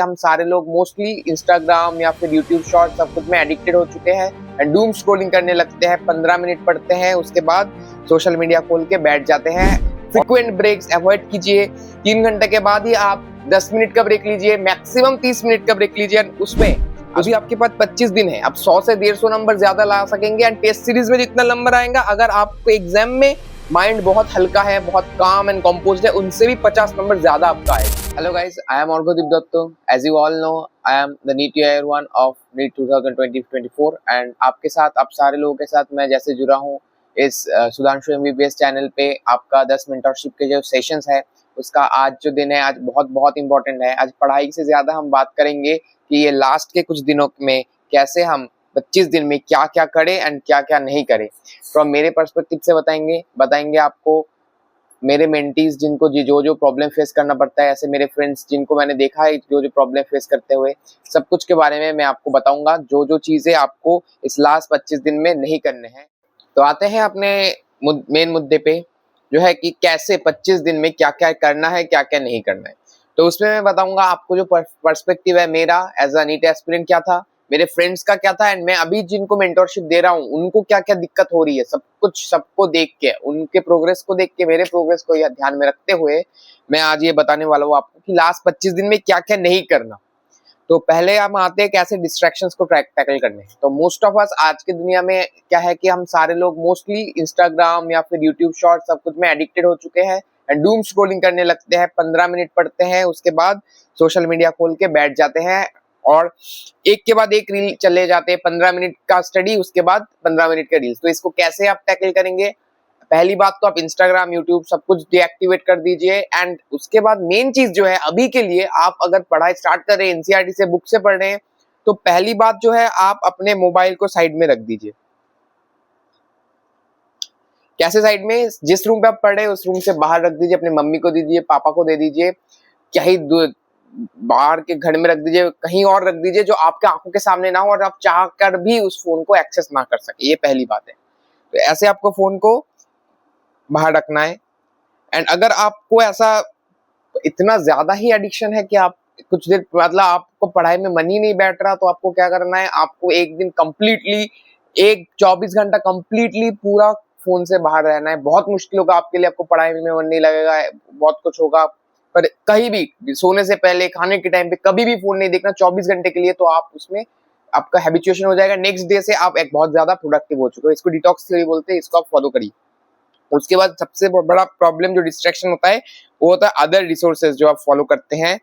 हम सारे लोग मोस्टली इंस्टाग्राम या फिर यूट्यूब शॉर्ट सब कुछ में एडिक्टेड हो चुके हैं एंड डूम स्क्रोलिंग करने लगते हैं। 15 मिनट पढ़ते हैं, उसके बाद सोशल मीडिया खोल के बैठ जाते हैं। फ्रीक्वेंट ब्रेक्स अवॉइड कीजिए। 3 घंटे के बाद ही आप 10 मिनट का ब्रेक लीजिए, मैक्सिमम 30 मिनट का ब्रेक लीजिए। उसमें अभी आपके पास 25 दिन है, आप 100 से 150 नंबर ज्यादा ला सकेंगे। एंड टेस्ट सीरीज में जितना नंबर आएगा, अगर आपको एग्जाम में माइंड बहुत हल्का है, बहुत काम एंड कंपोज्ड है, उनसे भी 50 नंबर ज्यादा आपका आएगा। Hello guys, I am Arghadeep Dutta. As you all know, I am the NEET year 1 of NEET 2020-24 and आपके साथ, आप सारे लोगों के साथ मैं जैसे जुड़ा हूँ इस सुधांशु एमबीबीएस चैनल पे। आपका 10 मेंटरशिप के जो सेशंस है, उसका आज जो दिन है, आज बहुत बहुत इंपॉर्टेंट है। आज पढ़ाई से ज्यादा हम बात करेंगे कि ये लास्ट के कुछ दिनों में कैसे हम 25 दिन में क्या क्या करें एंड क्या क्या नहीं करें। फ्रॉम मेरे पर्सपेक्टिव से बताएंगे आपको, मेरे मेंटीज जिनको जो प्रॉब्लम फेस करना पड़ता है, ऐसे मेरे फ्रेंड्स जिनको मैंने देखा है जो प्रॉब्लम फेस करते हुए, सब कुछ के बारे में मैं आपको बताऊंगा। जो चीजें आपको इस लास्ट 25 दिन में नहीं करने हैं। तो आते हैं अपने मेन मुद्दे पे, जो है कि कैसे 25 दिन में क्या क्या करना है, क्या क्या नहीं करना है। तो उसमें मैं बताऊंगा आपको जो पर्सपेक्टिव है मेरा एज अ नीट एस्पिरेंट क्या था, मेरे फ्रेंड्स का क्या था, एंड मैं अभी जिनको मेंटरशिप दे रहा हूँ उनको क्या क्या दिक्कत हो रही है। सब कुछ सबको देख के, उनके प्रोग्रेस को देख के, मेरे प्रोग्रेस को ध्यान में रखते हुए मैं आज ये बताने वाला हूँ आपको कि लास्ट 25 दिन में क्या क्या नहीं करना। तो पहले हम आते हैं कैसे डिस्ट्रैक्शंस को टैकल करने। तो मोस्ट ऑफ अस आज की दुनिया में क्या है कि हम सारे लोग मोस्टली इंस्टाग्राम या फिर यूट्यूब शॉर्ट सब कुछ में एडिक्टेड हो चुके हैं एंड डूम स्क्रोलिंग करने लगते हैं। 15 मिनट पढ़ते हैं, उसके बाद सोशल मीडिया खोल के बैठ जाते हैं और एक के बाद एक रील चले जाते हैं। 15 मिनट का स्टडी, उसके बाद 15 मिनट का रील्स। तो इसको कैसे आप टैकल करेंगे? पहली बात तो आप इंस्टाग्राम, यूट्यूब सब कुछ डीएक्टिवेट कर दीजिए। एंड उसके बाद मेन चीज जो है, अभी के लिए आप अगर पढ़ाई स्टार्ट कर रहे हैं, एनसीईआरटी से बुक से पढ़ रहे हैं, तो पहली बात जो है, आप अपने मोबाइल को साइड में रख दीजिए। कैसे साइड में? जिस रूम पे आप पढ़ रहे हैं उस रूम से बाहर रख दीजिए, अपनी मम्मी को दे दीजिए, पापा को दे दीजिए, कहीं बाहर के घर में रख दीजिए, कहीं और रख दीजिए जो आपके आंखों के सामने ना हो और आप चाह कर भी उस फोन को एक्सेस ना कर सके। ये पहली बात है। तो ऐसे आपको फोन को बाहर रखना है। एंड अगर आपको ऐसा इतना ज्यादा ही एडिक्शन है कि आप कुछ देर, मतलब आपको पढ़ाई में मन ही नहीं बैठ रहा, तो आपको क्या करना है, आपको एक दिन कंप्लीटली, एक 24 घंटा कंप्लीटली पूरा फोन से बाहर रहना है। बहुत मुश्किल होगा आपके लिए, आपको पढ़ाई में मन नहीं लगेगा, बहुत कुछ होगा, पर कहीं भी सोने से पहले, खाने के टाइम पे कभी भी फोन नहीं देखना 24 घंटे के लिए। तो आप उसमें आपका हैबिचुएशन हो जाएगा। नेक्स्ट डे से आप एक बहुत ज्यादा प्रोडक्टिव हो चुके हो। इसको डिटॉक्स थ्योरी बोलते हैं, इसको आप फॉलो करिए। उसके बाद सबसे बड़ा प्रॉब्लम जो डिस्ट्रैक्शन होता है, वो होता है अदर रिसोर्सेज जो आप फॉलो करते हैं।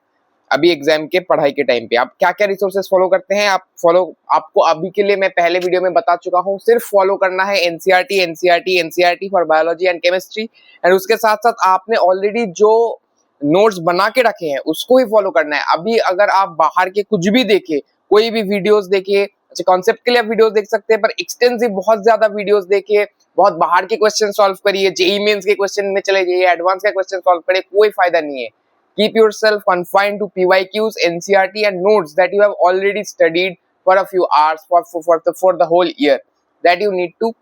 अभी एग्जाम के पढ़ाई के टाइम पे आप क्या क्या रिसोर्सेज फॉलो करते हैं? आपको अभी के लिए मैं पहले वीडियो में बता चुका हूँ, सिर्फ फॉलो करना है NCERT for biology and chemistry. And उसके साथ साथ आपने ऑलरेडी जो नोट्स बना के रखे हैं उसको ही फॉलो करना है। अभी अगर आप बाहर के कुछ भी देखे, कोई भी वीडियोस देखिए, अच्छा कॉन्सेप्ट के लिए आप वीडियोस देख सकते हैं, पर एक्सटेंसिव बहुत ज्यादा वीडियोस देखिए, बहुत बाहर के क्वेश्चन सॉल्व करिए, जेईई मेंस के क्वेश्चन में चले जाइए, एडवांस का क्वेश्चन सॉल्व करिए, कोई फायदा नहीं है। Keep yourself confined to PYQs, NCERT and notes that you have already studied for a few hours for the whole year that you need to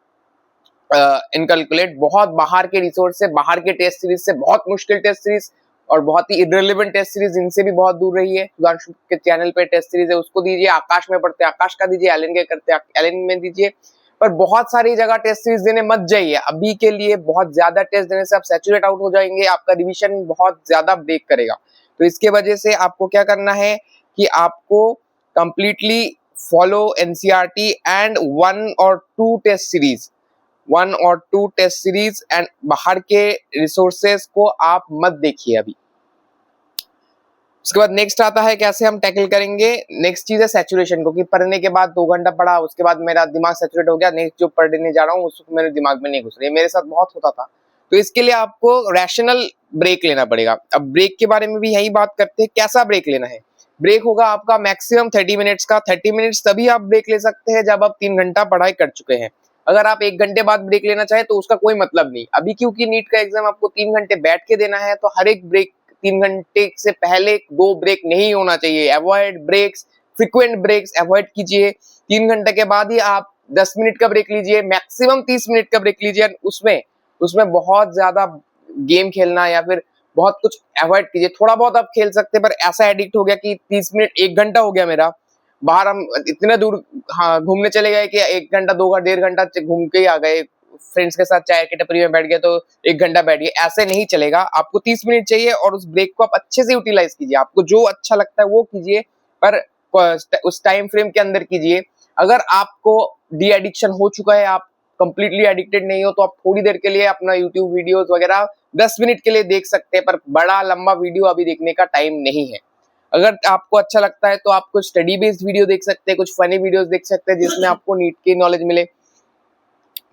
इनकैलकुलेट। बहुत बाहर के रिसोर्स से, बाहर के टेस्ट सीरीज से, बहुत मुश्किल टेस्ट सीरीज और बहुत ही इररिलेवेंट टेस्ट सीरीज, इनसे भी बहुत दूर रही है। सुधांशु के चैनल पे टेस्ट सीरीज है, उसको दीजिए। आकाश में पढ़ते हैं, आकाश का दीजिए। एलन के करते हैं, एलन में दीजिए। पर बहुत सारी जगह टेस्ट सीरीज देने मत जाइए अभी के लिए। बहुत ज्यादा टेस्ट देने से आप सैचुरेट आउट हो जाएंगे, आपका रिविजन बहुत ज्यादा ब्रेक करेगा। तो इसके वजह से आपको क्या करना है कि आपको कंप्लीटली फॉलो एनसीईआरटी एंड 1 और 2 टेस्ट सीरीज एंड बाहर के रिसोर्सेज को आप मत देखिए अभी। उसके बाद नेक्स्ट आता है कैसे हम टैकल करेंगे। नेक्स्ट चीज है सैचुरेशन को, कि पढ़ने के बाद 2 घंटा पढ़ा, उसके बाद मेरा दिमाग सैचुरेट हो गया, नेक्स्ट जो पढ़ने जा रहा हूँ उसको मेरे दिमाग में नहीं घुस रही है। मेरे साथ बहुत होता था। तो इसके लिए आपको रैशनल ब्रेक लेना पड़ेगा। अब ब्रेक के बारे में भी यही बात करते हैं, कैसा ब्रेक लेना है। ब्रेक होगा आपका मैक्सिमम 30 मिनट्स का। 30 मिनट्स तभी आप ब्रेक ले सकते हैं जब आप 3 घंटा पढ़ाई कर चुके हैं। अगर आप 1 घंटे बाद ब्रेक लेना चाहे तो उसका कोई मतलब नहीं। अभी क्योंकि नीट का एग्जाम आपको 3 घंटे बैठ के देना है, तो हर एक ब्रेक 3 घंटे से पहले 2 ब्रेक नहीं होना चाहिए। Avoid breaks, frequent breaks avoid कीजिए। 3 घंटे के बाद ही आप 10 मिनट का ब्रेक लीजिए, मैक्सिमम 30 मिनट का ब्रेक लीजिए। उसमें बहुत ज्यादा गेम खेलना या फिर बहुत कुछ अवॉइड कीजिए। थोड़ा बहुत आप खेल सकते हैं, पर ऐसा एडिक्ट हो गया कि 30 मिनट 1 घंटा हो गया मेरा, बाहर हम इतने दूर हाँ घूमने चले गए कि 1 घंटा 2 घंटा 1.5 घंटा घूम के ही आ गए, फ्रेंड्स के साथ चाय की टपरी में बैठ गए तो 1 घंटा बैठ गए, ऐसे नहीं चलेगा। आपको 30 मिनट चाहिए और उस ब्रेक को आप अच्छे से यूटिलाइज कीजिए। आपको जो अच्छा लगता है वो कीजिए, पर उस टाइम फ्रेम के अंदर कीजिए। अगर आपको डी एडिक्शन हो चुका है, आप कंप्लीटली एडिक्टेड नहीं हो, तो आप थोड़ी देर के लिए अपना यूट्यूब वीडियोस वगैरह 10 मिनट के लिए देख सकते हैं, पर बड़ा लंबा वीडियो अभी देखने का टाइम नहीं है। अगर आपको अच्छा लगता है तो आप कुछ स्टडी बेस्ड वीडियो देख सकते हैं, कुछ फनी वीडियोस देख सकते हैं जिसमें आपको नीट की नॉलेज मिले,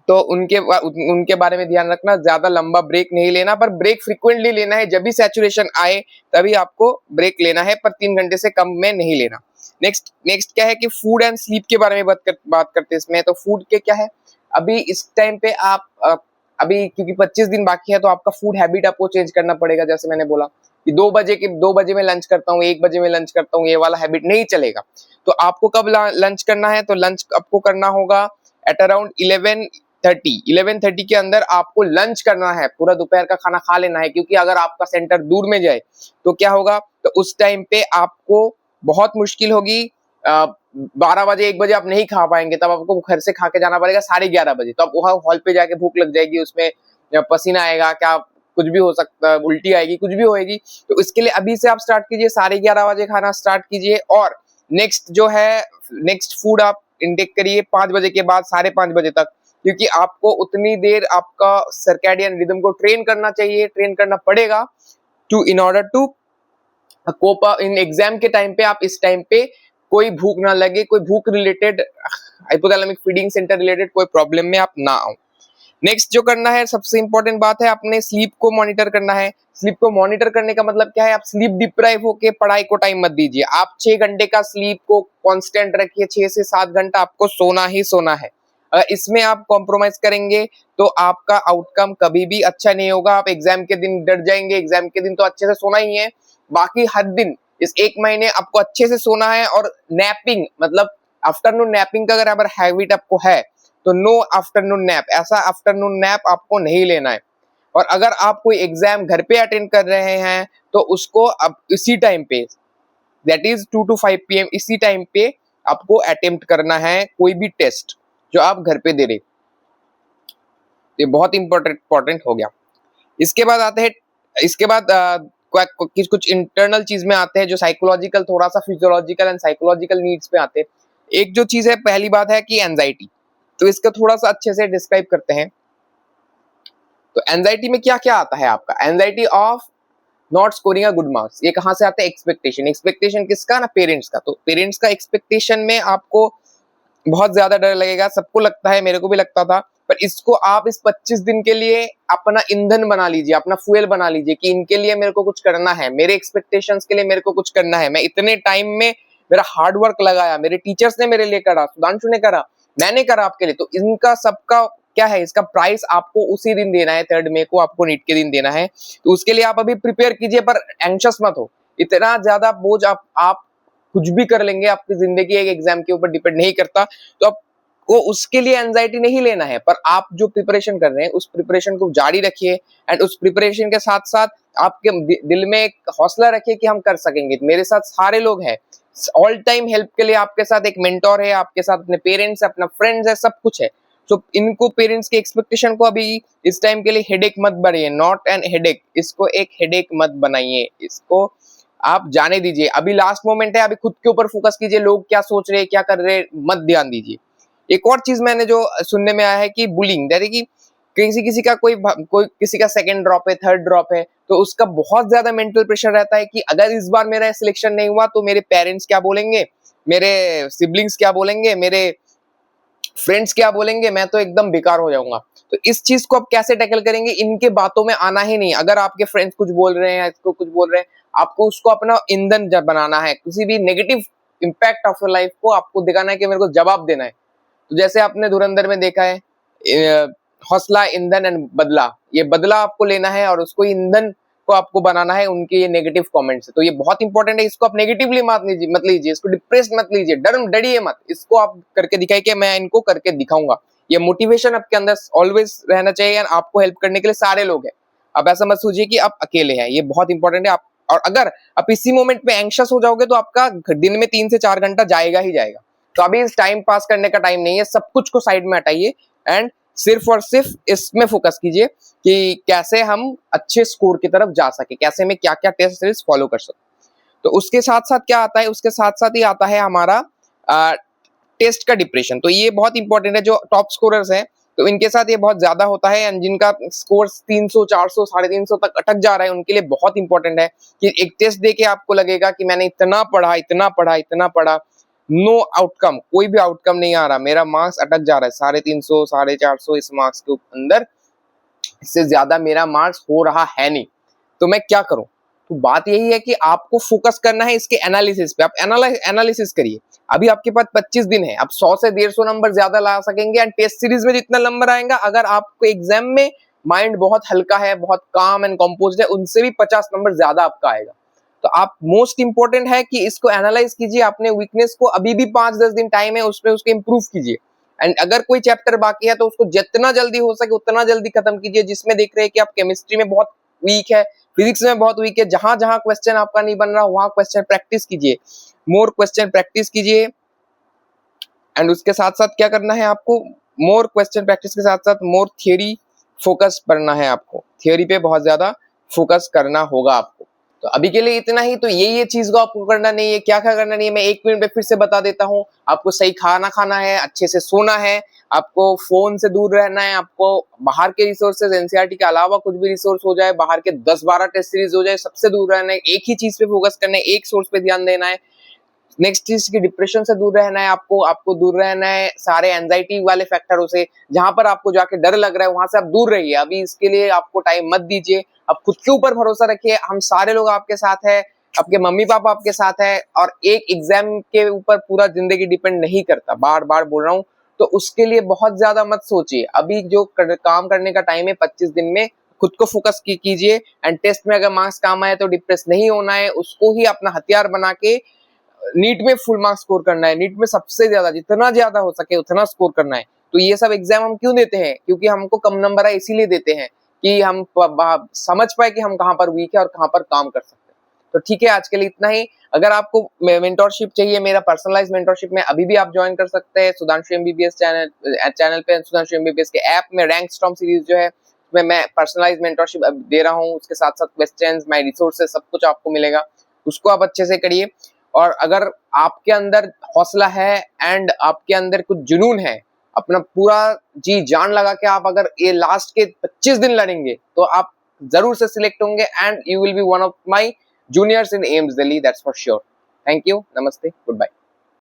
तो उनके बारे में ध्यान रखना। ज्यादा लंबा ब्रेक नहीं लेना, पर ब्रेक फ्रीक्वेंटली लेना है। जब भी सैचुरेशन आए तभी आपको ब्रेक लेना है, पर 3 घंटे से कम में नहीं लेना। नेक्स्ट क्या है कि फूड एंड स्लीप के बारे में बात करते हैं इसमें। तो फूड के क्या है, अभी इस टाइम पे आप अभी क्योंकि 25 दिन बाकी है तो आपका फूड हैबिट आपको चेंज करना पड़ेगा। जैसे मैंने बोला कि 2 बजे में लंच करता हूँ, 1 बजे में लंच करता हूँ, ये वाला हैबिट नहीं चलेगा। तो आपको कब लंच करना है, तो लंच आपको करना होगा एट अराउंड 11:30 के अंदर आपको लंच करना है। पूरा दोपहर का खाना खा लेना है, क्योंकि अगर आपका सेंटर दूर में जाए तो क्या होगा, तो उस टाइम पे आपको बहुत मुश्किल होगी। 12 बजे 1 बजे आप नहीं खा पाएंगे, तब आपको घर से खा के जाना पड़ेगा 11:30 बजे। तो आप वहाँ हॉल पे जाके भूख लग जाएगी, उसमें पसीना आएगा, क्या कुछ भी हो सकता है, उल्टी आएगी, कुछ भी होएगी। तो इसके लिए अभी से आप स्टार्ट कीजिए, 11:30 बजे खाना स्टार्ट कीजिए। और नेक्स्ट फूड आप इंटेक करिए 5 बजे के बाद 5:30 बजे तक, क्योंकि आपको उतनी देर आपका सर्कैडियन रिदम को ट्रेन करना चाहिए, ट्रेन करना पड़ेगा in order to cope in exam के टाइम पे। आप इस टाइम पे कोई भूख ना लगे, कोई भूख related hypothalamic feeding centre related कोई प्रॉब्लम में आप ना आओ। नेक्स्ट जो करना है, सबसे इंपॉर्टेंट बात है, अपने स्लीप को मॉनिटर करना है। स्लीप को मॉनिटर करने का मतलब क्या है, आप स्लीप डिप्राइव होके पढ़ाई को टाइम मत दीजिए। आप 6 घंटे का स्लीप को कांस्टेंट रखिए, 6 से 7 घंटा आपको सोना ही सोना है। अगर इसमें आप कॉम्प्रोमाइज करेंगे तो आपका आउटकम कभी भी अच्छा नहीं होगा। आप एग्जाम के दिन डर जाएंगे। एग्जाम के दिन तो अच्छे से सोना ही है, बाकी हर दिन इस 1 महीने आपको अच्छे से सोना है। और नैपिंग मतलब आफ्टरनून नैपिंग का अगर हैबिट आपको है तो नो आफ्टरनून नैप, ऐसा आफ्टरनून नैप आपको नहीं लेना है। और अगर आप कोई एग्जाम घर पे अटेंड कर रहे हैं तो उसको अब इसी टाइम पे, दैट इज 2 to 5 PM, इसी टाइम पे आपको अटेम्प्ट करना है कोई भी टेस्ट जो आप घर पे दे रहे। ये बहुत इंपॉर्टेंट हो गया। इसके बाद आते हैं, इसके बाद कुछ इंटरनल चीज में आते हैं जो साइकोलॉजिकल, थोड़ा सा फिजियोलॉजिकल एंड साइकोलॉजिकल नीड्स पे आते हैं। एक जो चीज है, पहली बात है कि एंजाइटी। तो इसका थोड़ा सा अच्छे से डिस्क्राइब करते हैं। तो एंजाइटी में क्या क्या आता है आपका, anxiety of not scoring a good marks. ये कहां से आता है, एक्सपेक्टेशन। एक्सपेक्टेशन किसका ना, पेरेंट्स का। तो पेरेंट्स का एक्सपेक्टेशन में आपको बहुत ज्यादा डर लगेगा, सबको लगता है, मेरे को भी लगता था। पर इसको आप इस 25 दिन के लिए अपना ईंधन बना लीजिए, अपना फ्यूल बना लीजिए कि इनके लिए मेरे को कुछ करना है, मेरे एक्सपेक्टेशंस के लिए मेरे को कुछ करना है। मैं इतने टाइम में मेरा हार्ड वर्क लगाया, मेरे टीचर्स ने मेरे लिए करा, सुधांशु ने करा, मैंने करा आपके लिए। तो इनका सबका क्या है, इसका प्राइस आपको उसी दिन देना है, 3 मई को आपको नीट के दिन देना है। तो उसके लिए आप अभी प्रिपेयर कीजिए, पर एंग्शियस मत हो। इतना ज्यादा बोझ आप कुछ भी कर लेंगे, आपकी जिंदगी एक एग्जाम के ऊपर डिपेंड नहीं करता। तो आपको उसके लिए एंजाइटी नहीं लेना है, पर आप जो प्रिपरेशन कर रहे हैं उस प्रिपरेशन को जारी रखिए। एंड उस प्रिपरेशन के साथ साथ आपके दिल में एक हौसला रखिए कि हम कर सकेंगे। मेरे साथ सारे लोग हैं, ऑल टाइम हेल्प के लिए आपके साथ एक मेंटोर है, आपके साथ अपने पेरेंट्स, अपना फ्रेंड्स है, सब कुछ है। तो इनको पेरेंट्स के एक्सपेक्टेशन को अभी इस टाइम के लिए हेडेक मत बनाइए, नॉट एन हेडेक। इसको एक हेडेक मत बनाइए, इसको आप जाने दीजिए। अभी लास्ट मोमेंट है, अभी खुद के ऊपर फोकस कीजिए। लोग क्या सोच रहे हैं, क्या कर रहे हैं, मत ध्यान दीजिए। एक और चीज मैंने जो सुनने में आया है कि बुलिंग, जैसे कि किसी का कोई किसी का सेकंड ड्रॉप है, थर्ड ड्रॉप है, तो उसका बहुत ज्यादा मेंटल प्रेशर रहता है कि अगर इस बार मेरा सिलेक्शन नहीं हुआ तो मेरे पेरेंट्स क्या बोलेंगे, मेरे सिबलिंग्स क्या बोलेंगे, मेरे फ्रेंड्स क्या बोलेंगे, मैं तो एकदम बेकार हो जाऊंगा। तो इस चीज को आप कैसे टैकल करेंगे, इनके बातों में आना ही नहीं। अगर आपके फ्रेंड्स कुछ बोल रहे हैं, इसको कुछ बोल रहे हैं, आपको उसको अपना ईंधन बनाना है। किसी भी negative impact of your life को आपको दिखाना है कि मेरे को जवाब देना है। तो जैसे आपने धुरंधर में देखा है, हौसला, ईंधन एंड बदला, ये बदला आपको लेना है और उसको ईंधन को आपको बनाना है उनके ये नेगेटिव कमेंट्स। तो ये बहुत इंपॉर्टेंट है, इसको आप नेगेटिवली मत लीजिए, इसको डिप्रेस्ड मत लीजिए, डरिए मत। इसको आप करके दिखाइए कि मैं इनको करके दिखाऊंगा। ये मोटिवेशन आपके अंदर ऑलवेज रहना चाहिए। आपको हेल्प करने के लिए सारे लोग हैं। आप ऐसा मत सोचिए कि आप अकेले हैं, ये बहुत इंपॉर्टेंट है। आप और अगर आप इसी मोमेंट पे एंग्शियस हो जाओगे तो आपका दिन में 3 से 4 घंटा जाएगा ही जाएगा। तो अभी इस टाइम पास करने का टाइम नहीं है, सब कुछ को साइड में हटाइए एंड सिर्फ और सिर्फ इसमें फोकस कीजिए कि कैसे हम अच्छे स्कोर की तरफ जा सके, कैसे मैं क्या क्या टेस्ट सीरीज फॉलो कर सकूं। तो उसके साथ साथ क्या आता है, उसके साथ साथ ही आता है हमारा टेस्ट का डिप्रेशन। तो ये बहुत इंपॉर्टेंट है, जो टॉप स्कोरर्स हैं तो इनके साथ ये बहुत ज्यादा होता है एंड जिनका स्कोर 300 400 350 तक अटक जा रहा है उनके लिए बहुत इंपॉर्टेंट है कि एक टेस्ट देके आपको लगेगा कि मैंने इतना पढ़ा इतना पढ़ा इतना पढ़ा, नो आउटकम, कोई भी आउटकम नहीं आ रहा, मेरा मार्क्स अटक जा रहा है 350 450 इस मार्क्स के अंदर, इससे ज्यादा मेरा मार्क्स हो रहा है नहीं, तो मैं क्या करूं। तो बात यही है कि आपको फोकस करना है इसके एनालिसिस पे। आप एनालिसिस करिए। अभी आपके पास 25 दिन है, आप 100 से 150 नंबर ज्यादा ला सकेंगे एंड टेस्ट सीरीज में जितना नंबर आएगा, अगर आपको एग्जाम में माइंड बहुत हल्का है, बहुत काम एंड कंपोज्ड है, उनसे भी 50 नंबर ज्यादा आपका आएगा। तो आप मोस्ट इंपॉर्टेंट है कि इसको एनालाइज कीजिए, अपने वीकनेस को, अभी भी 5-10 दिन टाइम है उसमें, उसको इंप्रूव कीजिए एंड अगर कोई चैप्टर बाकी है तो उसको जितना जल्दी हो सके उतना जल्दी खत्म कीजिए। जिसमें देख रहे हैं कि आप केमिस्ट्री में बहुत वीक है, फिजिक्स में बहुत वीक है, जहां जहां क्वेश्चन आपका नहीं बन रहा वहां क्वेश्चन प्रैक्टिस कीजिए, मोर क्वेश्चन प्रैक्टिस कीजिए एंड उसके साथ साथ क्या करना है आपको, मोर क्वेश्चन प्रैक्टिस के साथ साथ मोर थियरी फोकस करना है, आपको थियरी पे बहुत ज्यादा फोकस करना होगा आपको। तो अभी के लिए इतना ही। तो ये चीज को आपको करना नहीं है, क्या क्या करना नहीं है मैं 1 मिनट में फिर से बता देता हूँ। आपको सही खाना खाना है, अच्छे से सोना है, आपको फोन से दूर रहना है, आपको बाहर के रिसोर्सेज एनसीईआरटी के अलावा कुछ भी रिसोर्स हो जाए, बाहर के 10-12 टेस्ट सीरीज हो जाए, सबसे दूर रहना है, एक ही चीज पे फोकस करना है, एक सोर्स पे ध्यान देना है। नेक्स्ट चीज की डिप्रेशन से दूर रहना है, आपको दूर रहना है सारे एंजाइटी वाले फैक्टरों से, जहां पर आपको जाके डर लग रहा है वहां से आप दूर रहिए। अभी इसके लिए आपको टाइम मत दीजिए, आप खुद के ऊपर भरोसा रखिए, हम सारे लोग आपके साथ है, आपके मम्मी पापा आपके साथ है और एक एग्जाम के ऊपर पूरा जिंदगी डिपेंड नहीं करता, बार बार बोल रहा हूँ। तो उसके लिए बहुत ज्यादा मत सोचिए, अभी जो काम करने का टाइम है 25 दिन में खुद को फोकस कीजिए एंड टेस्ट में अगर मार्क्स काम आए तो डिप्रेस नहीं होना है, उसको ही अपना हथियार बना के नीट में फुल मार्क्स स्कोर करना है, नीट में सबसे ज्यादा जितना ज्यादा हो सके उतना स्कोर करना है। तो ये सब एग्जाम हम क्यों देते हैं, क्योंकि हमको कम नंबर है इसीलिए देते हैं कि हम समझ पाए कि हम कहाँ पर वीक है और कहाँ पर काम कर सकते हैं। तो ठीक है, आज के लिए इतना ही। अगर आपको मेंटरशिप चाहिए, मेरा पर्सनलाइज मेंटरशिप में अभी भी आप ज्वाइन कर सकते हैं सुधांशु एमबीबीएस चैनल पे। सुधांशु एमबीबीएस के ऐप में रैंक स्टॉर्म सीरीज जो है उसमें मैं पर्सनलाइज मेंटरशिप दे रहा हूँ, उसके साथ साथ क्वेश्चंस, माय रिसोर्सेज, सब कुछ आपको मिलेगा, उसको आप अच्छे से करिए। और अगर आपके अंदर हौसला है एंड आपके अंदर कुछ जुनून है, अपना पूरा जी जान लगा के आप अगर ये लास्ट के 25 दिन लड़ेंगे तो आप जरूर से सिलेक्ट होंगे and you will be one of my juniors in AIIMS Delhi, that's for sure. Thank you, नमस्ते, गुड बाय।